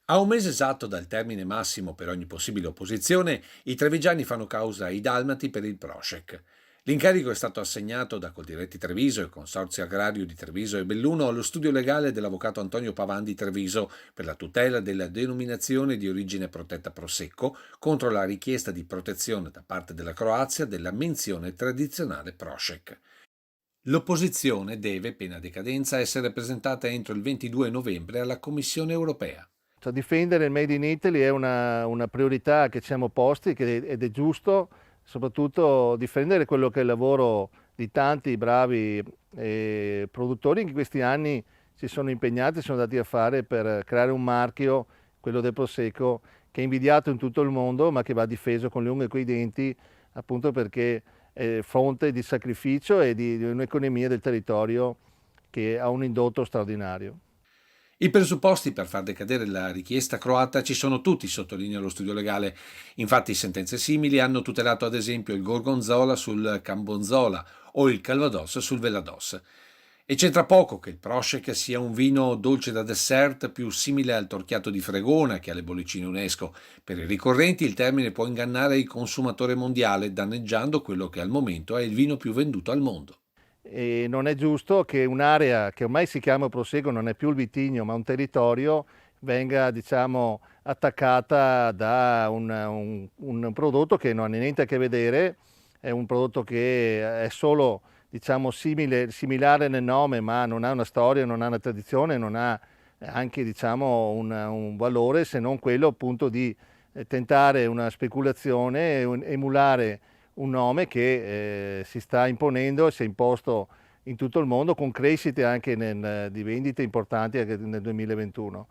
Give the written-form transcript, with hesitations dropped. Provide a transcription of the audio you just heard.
A un mese esatto dal termine massimo per ogni possibile opposizione, i trevigiani fanno causa ai dalmati per il Prošek. L'incarico è stato assegnato da Coldiretti Treviso e Consorzio Agrario di Treviso e Belluno allo studio legale dell'avvocato Antonio Pavan di Treviso per la tutela della denominazione di origine protetta Prosecco contro la richiesta di protezione da parte della Croazia della menzione tradizionale Prošek. L'opposizione deve, pena decadenza, essere presentata entro il 22 novembre alla Commissione europea. Cioè, difendere il Made in Italy è una priorità che ci siamo posti ed è giusto, soprattutto difendere quello che è il lavoro di tanti bravi produttori che in questi anni si sono impegnati, sono andati a fare per creare un marchio, quello del Prosecco, che è invidiato in tutto il mondo, ma che va difeso con le unghie e coi denti, appunto perché è fonte di sacrificio e di un'economia del territorio che ha un indotto straordinario. I presupposti per far decadere la richiesta croata ci sono tutti, sottolinea lo studio legale. Infatti sentenze simili hanno tutelato ad esempio il Gorgonzola sul Cambonzola o il Calvados sul Velados. E c'entra poco che il Prošek sia un vino dolce da dessert più simile al torchiato di Fregona che alle bollicine UNESCO. Per i ricorrenti il termine può ingannare il consumatore mondiale, danneggiando quello che al momento è il vino più venduto al mondo. E non è giusto che un'area che ormai si chiama Prosecco, non è più il vitigno ma un territorio, venga diciamo, attaccata da un prodotto che non ha niente a che vedere, è un prodotto che è solo diciamo, similare nel nome ma non ha una storia, non ha una tradizione, non ha anche diciamo, un valore se non quello appunto di tentare una speculazione, emulare un nome che si sta imponendo e si è imposto in tutto il mondo con crescite anche di vendite importanti anche nel 2021.